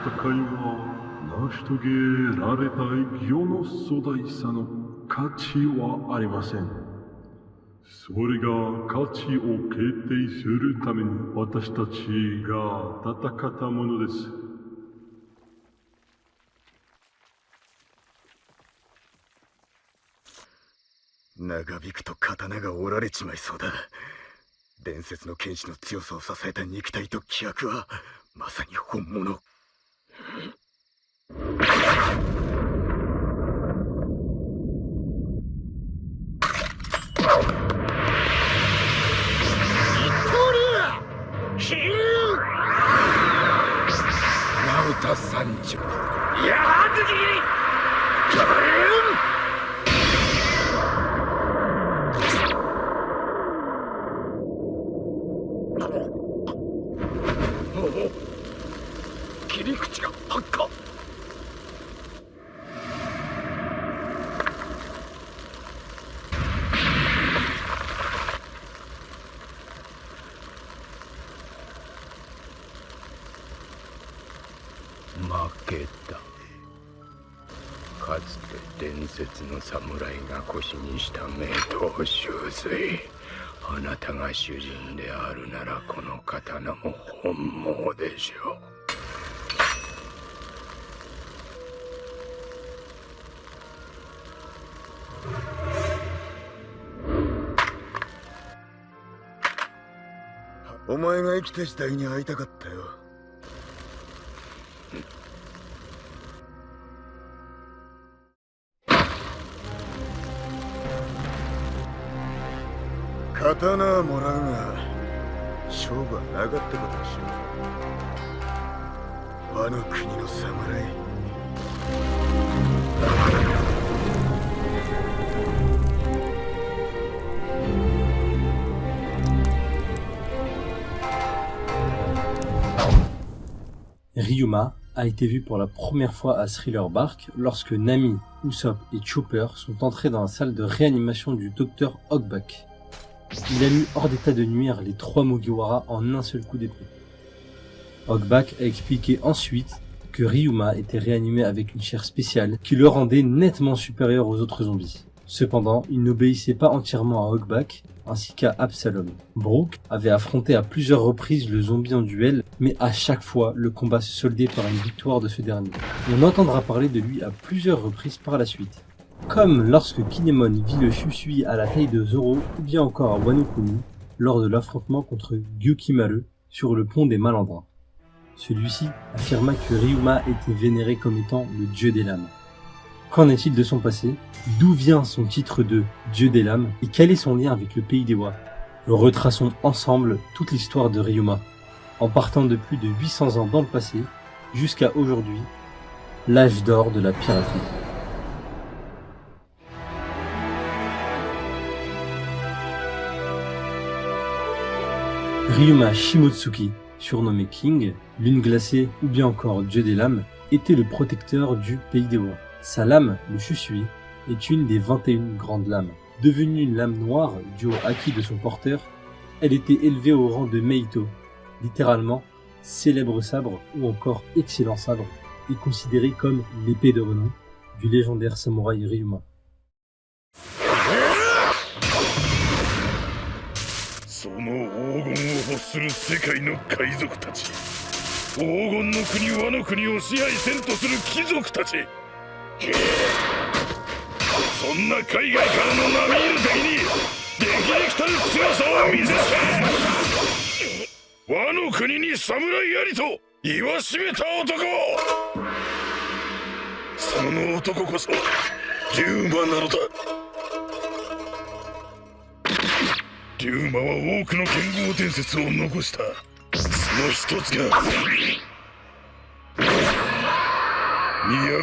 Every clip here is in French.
戦いは成し遂げられた偉業の壮大さの価値はありません。それが価値を決定するために私たちが戦ったものです。長引くと刀が折られちまいそうだ。伝説の剣士の強さを支えた肉体と気迫はまさに本物。ナウタ三丈。やはずき切り口が発火。負けた。かつて伝説の侍が腰にした名刀修水。あなたが主人であるならこの刀も本望でしょう。お前が生きた時代に会いたかったよ。刀はもらうが勝負はなかったことにしよう。和の国の侍。Ryuma a été vu pour la première fois à Thriller Bark lorsque Nami, Usopp et Chopper sont entrés dans la salle de réanimation du docteur Hawkback. Il a mis hors d'état de nuire les 3 Mugiwara en un seul coup d'épée. Hawkback a expliqué ensuite que Ryuma était réanimé avec une chair spéciale qui le rendait nettement supérieur aux autres zombies. Cependant, il n'obéissait pas entièrement à Hawkback, ainsi qu'à Absalom. Brook avait affronté à plusieurs reprises le zombie en duel, mais à chaque fois, le combat se soldait par une victoire de ce dernier. On entendra parler de lui à plusieurs reprises par la suite. Comme lorsque Kinemon vit le Shushui à la taille de Zoro, ou bien encore à Wano Kuni, lors de l'affrontement contre Gyukimaru sur le pont des Malandrins. Celui-ci affirma que Ryuma était vénéré comme étant le dieu des lames. Qu'en est-il de son passé? D'où vient son titre de Dieu des lames? Et quel est son lien avec le pays des Wa? Retraçons ensemble toute l'histoire de Ryuma, en partant de plus de 800 ans dans le passé, jusqu'à aujourd'hui, l'âge d'or de la piraterie. Ryuma Shimotsuki, surnommé King, lune glacée ou bien encore Dieu des lames, était le protecteur du pays des Wa. Sa lame, le Shushui, est une des 21 grandes lames. Devenue une lame noire due au haki de son porteur, elle était élevée au rang de Meito, littéralement célèbre sabre ou encore excellent sabre, et considérée comme l'épée de renom du légendaire samouraï Ryuma. その黄金を欲する世界の海賊たち、黄金の国和の国を支配せんとする貴族たち、そんな海外からの並みいる敵にでききたる強さを見せつけ、和の国に侍ありと言わしめた男、その男こそ龍馬なのだ。龍馬は多くの剣豪伝説を残した。その一つが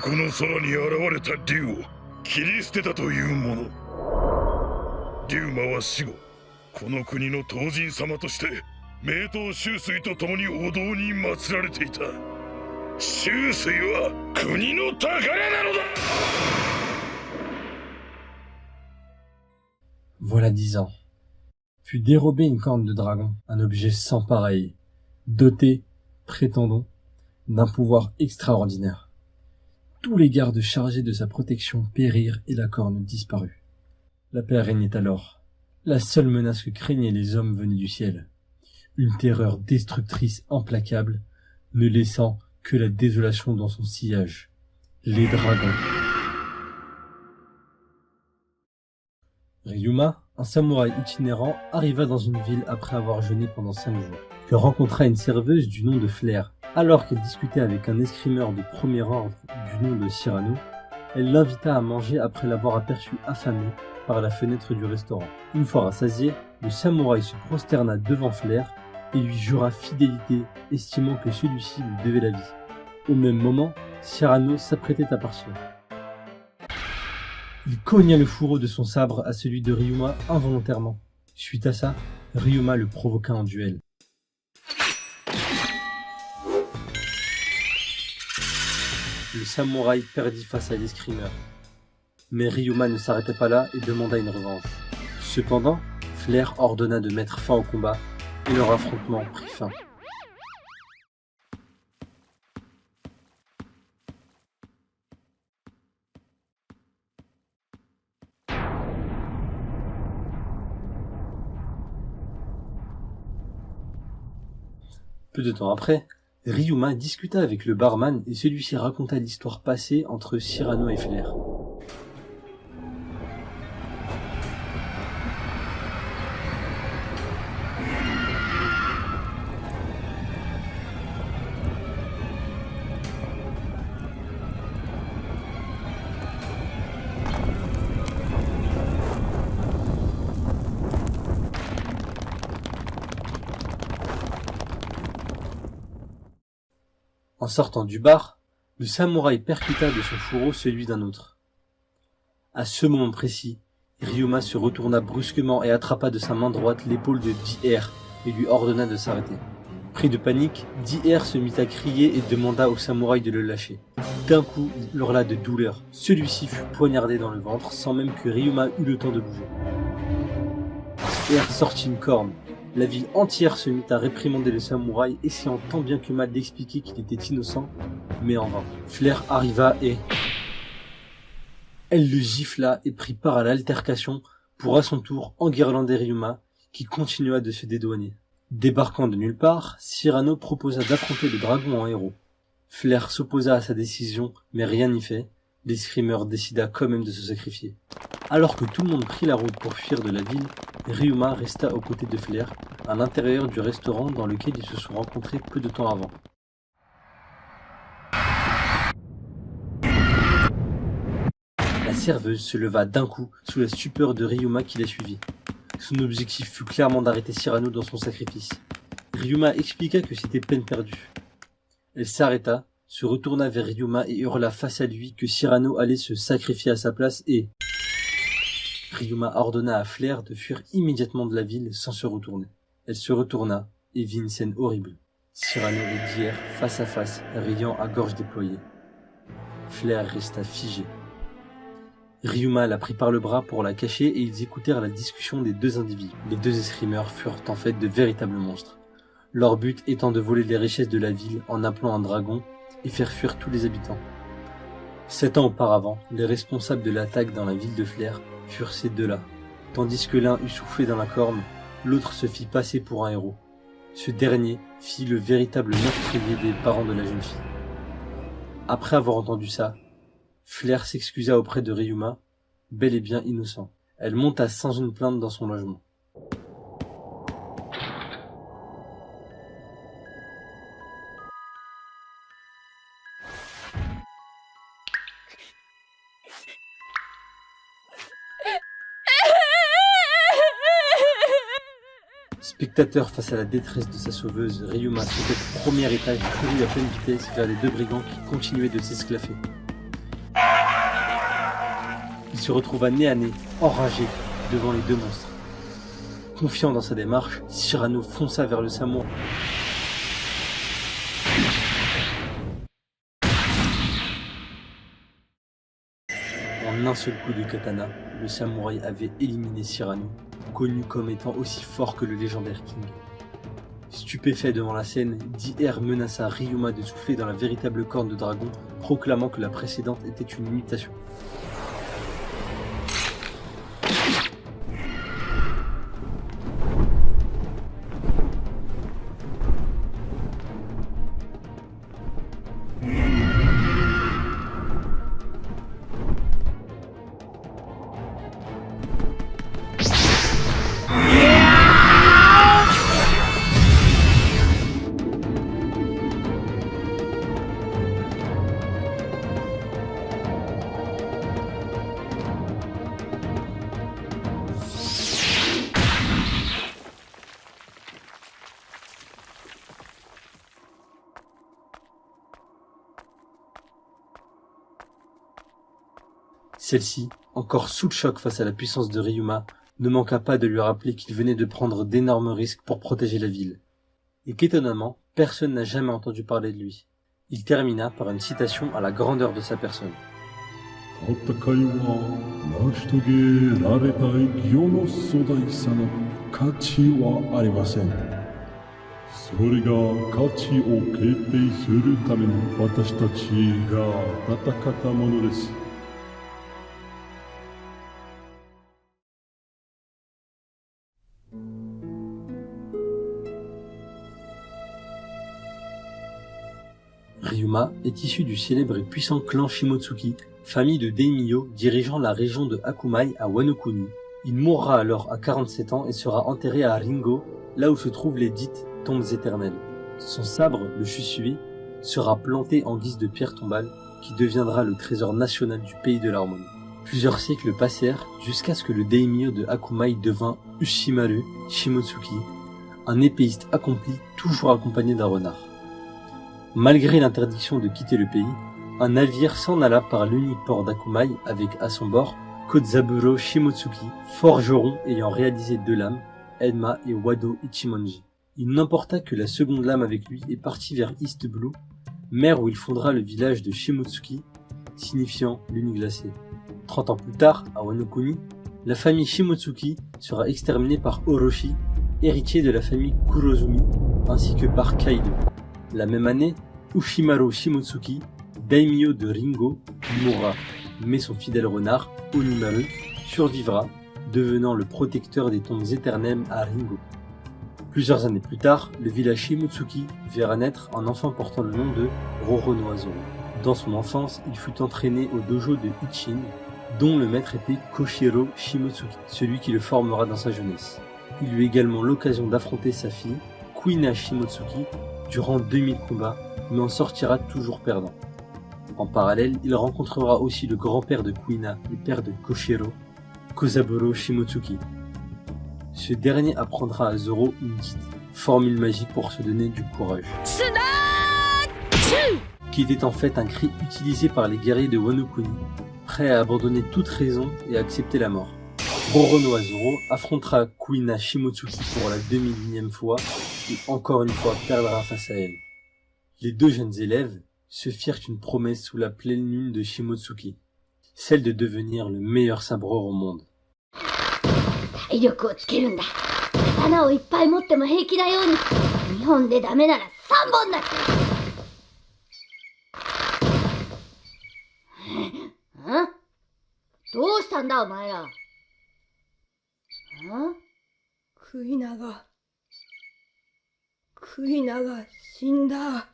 都の空に現れた龍を切り捨てたというもの。龍馬は死後この国の当人様として名刀秋水と共にお堂に祀られていた。秋水は国の宝なのだ。 Voilà 10 ans. Fut dérobée une corne de dragon, un objet sans pareil, doté, prétendons, d'un pouvoir extraordinaire. Tous les gardes chargés de sa protection périrent et la corne disparut. La paix régnait alors. La seule menace que craignaient les hommes venait du ciel. Une terreur destructrice implacable, ne laissant que la désolation dans son sillage. Les dragons. Ryuma, un samouraï itinérant, arriva dans une ville après avoir jeûné pendant 5 jours. Il rencontra une serveuse du nom de Flair. Alors qu'elle discutait avec un escrimeur de premier ordre du nom de Cyrano, elle l'invita à manger après l'avoir aperçu affamé par la fenêtre du restaurant. Une fois rassasié, le samouraï se prosterna devant Flair et lui jura fidélité, estimant que celui-ci lui devait la vie. Au même moment, Cyrano s'apprêtait à partir. Il cogna le fourreau de son sabre à celui de Ryuma involontairement. Suite à ça, Ryuma le provoqua en duel. Le samouraï perdit face à l'escrimeur. Mais Ryuma ne s'arrêtait pas là et demanda une revanche. Cependant, Flair ordonna de mettre fin au combat et leur affrontement prit fin. Peu de temps après, Ryuma discuta avec le barman et celui-ci raconta l'histoire passée entre Cyrano et Flair. En sortant du bar, le samouraï percuta de son fourreau celui d'un autre. À ce moment précis, Ryuma se retourna brusquement et attrapa de sa main droite l'épaule de J.R. et lui ordonna de s'arrêter. Pris de panique, J.R. se mit à crier et demanda au samouraï de le lâcher. D'un coup, il hurla de douleur. Celui-ci fut poignardé dans le ventre sans même que Ryuma eût le temps de bouger. J.R. sortit une corne. La ville entière se mit à réprimander le samouraï, essayant tant bien que mal d'expliquer qu'il était innocent, mais en vain. Flair arriva et... Elle le gifla et prit part à l'altercation pour à son tour enguirlander Ryuma, qui continua de se dédouaner. Débarquant de nulle part, Cyrano proposa d'affronter le dragon en héros. Flair s'opposa à sa décision, mais rien n'y fait. L'escrimeur décida quand même de se sacrifier. Alors que tout le monde prit la route pour fuir de la ville, Ryuma resta aux côtés de Flair, à l'intérieur du restaurant dans lequel ils se sont rencontrés peu de temps avant. La serveuse se leva d'un coup sous la stupeur de Ryuma qui la suivit. Son objectif fut clairement d'arrêter Cyrano dans son sacrifice. Ryuma expliqua que c'était peine perdue. Elle s'arrêta, se retourna vers Ryuma et hurla face à lui que Cyrano allait se sacrifier à sa place et... Ryuma ordonna à Flair de fuir immédiatement de la ville sans se retourner. Elle se retourna et vit une scène horrible. Cyrano et J.R. face à face, riant à gorge déployée. Flair resta figé. Ryuma la prit par le bras pour la cacher et ils écoutèrent la discussion des deux individus. Les deux escrimeurs furent en fait de véritables monstres. Leur but étant de voler les richesses de la ville en appelant un dragon et faire fuir tous les habitants. 7 ans auparavant, les responsables de l'attaque dans la ville de Flair furent ces deux-là. Tandis que l'un eut soufflé dans la corne, l'autre se fit passer pour un héros. Ce dernier fit le véritable meurtrier des parents de la jeune fille. Après avoir entendu ça, Flair s'excusa auprès de Ryuma, bel et bien innocent. Elle monta sans une plainte dans son logement. Spectateur face à la détresse de sa sauveuse, Ryuma sautait du premier étage et courut à pleine vitesse vers les deux brigands qui continuaient de s'esclaffer. Il se retrouva nez à nez, enragé, devant les deux monstres. Confiant dans sa démarche, Cyrano fonça vers le samouraï. En un seul coup de katana, le samouraï avait éliminé Cyrano, connu comme étant aussi fort que le légendaire King. Stupéfait devant la scène, Di-Er menaça Ryuma de souffler dans la véritable corne de dragon, proclamant que la précédente était une imitation. Celle-ci, encore sous le choc face à la puissance de Ryuma, ne manqua pas de lui rappeler qu'il venait de prendre d'énormes risques pour protéger la ville. Et qu'étonnamment, personne n'a jamais entendu parler de lui. Il termina par une citation à la grandeur de sa personne. 戦いは成し遂げられたい世の壮大さの価値はありません。それが価値を決定するために私たちが戦ったものです。Ryuma est issu du célèbre et puissant clan Shimotsuki, famille de daimyo dirigeant la région de Akumai à Wano Kuni. Il mourra alors à 47 ans et sera enterré à Ringo, là où se trouvent les dites tombes éternelles. Son sabre, le Shusui, sera planté en guise de pierre tombale, qui deviendra le trésor national du pays de l'harmonie. Plusieurs siècles passèrent jusqu'à ce que le daimyo de Akumai devint Ushimaru Shimotsuki, un épéiste accompli toujours accompagné d'un renard. Malgré l'interdiction de quitter le pays, un navire s'en alla par l'unique port d'Akumai avec à son bord Kozaburo Shimotsuki, forgeron ayant réalisé 2 lames, Enma et Wado Ichimonji. Il n'emporta que la seconde lame avec lui et partit vers East Blue, mer où il fondera le village de Shimotsuki, signifiant l'uni glacé. 30 ans plus tard, à Wano Kuni, la famille Shimotsuki sera exterminée par Orochi, héritier de la famille Kurozumi, ainsi que par Kaido. La même année, Ushimaru Shimotsuki, daimyo de Ringo, mourra, mais son fidèle renard, Onimaru, survivra, devenant le protecteur des tombes éternelles à Ringo. Plusieurs années plus tard, le village Shimotsuki verra naître un enfant portant le nom de Roronoa Zoro. Dans son enfance, il fut entraîné au dojo de Ichin, dont le maître était Koshiro Shimotsuki, celui qui le formera dans sa jeunesse. Il eut également l'occasion d'affronter sa fille, Kuina Shimotsuki, durant 2000 combats, mais en sortira toujours perdant. En parallèle, il rencontrera aussi le grand-père de Kuina et père de Koshiro, Kozaburo Shimotsuki. Ce dernier apprendra à Zoro une dite formule magique pour se donner du courage, qui était en fait un cri utilisé par les guerriers de Wano Kuni, prêts à abandonner toute raison et à accepter la mort. Roronoa Zoro affrontera Kuina Shimotsuki pour la 2001e fois et encore une fois perdra face à elle. Les 2 jeunes élèves se firent une promesse sous la pleine lune de Shimotsuki, celle de devenir le meilleur sabreur au monde. 体力をつけるんだ。刀をいっぱい持っても平気なように。2本でダメなら3本だって。ん？どうしたんだお前ら。クイナが死んだ。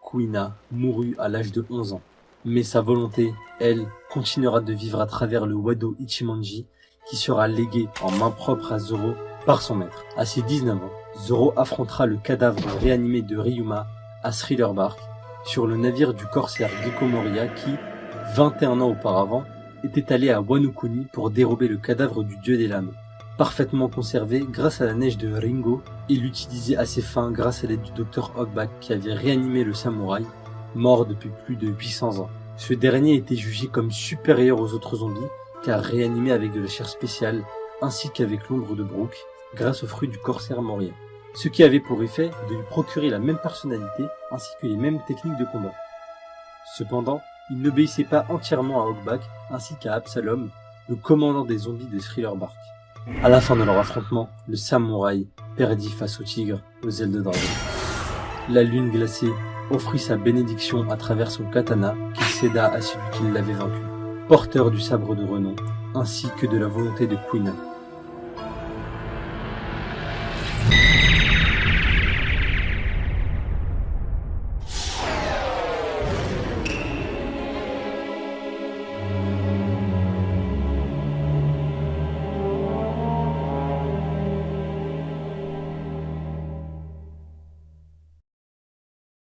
Kuina mourut à l'âge de 11 ans, mais sa volonté, elle, continuera de vivre à travers le Wado Ichimonji, qui sera légué en main propre à Zoro par son maître. À ses 19 ans, Zoro affrontera le cadavre réanimé de Ryuma à Thriller Bark, sur le navire du corsaire Gekko Moria qui, 21 ans auparavant, était allé à Wano Kuni pour dérober le cadavre du dieu des lames. Parfaitement conservé grâce à la neige de Ringo, il l'utilisait à ses fins grâce à l'aide du docteur Hogback qui avait réanimé le samouraï, mort depuis plus de 800 ans. Ce dernier était jugé comme supérieur aux autres zombies car réanimé avec de la chair spéciale ainsi qu'avec l'ombre de Brook grâce aux fruits du corsaire Moria. Ce qui avait pour effet de lui procurer la même personnalité ainsi que les mêmes techniques de combat. Cependant, il n'obéissait pas entièrement à Hogback ainsi qu'à Absalom, le commandant des zombies de Thriller Bark. À la fin de leur affrontement, le samouraï perdit face au tigre aux ailes de dragon. La lune glacée offrit sa bénédiction à travers son katana qu'il céda à celui qui l'avait vaincu, porteur du sabre de renom, ainsi que de la volonté de Queen.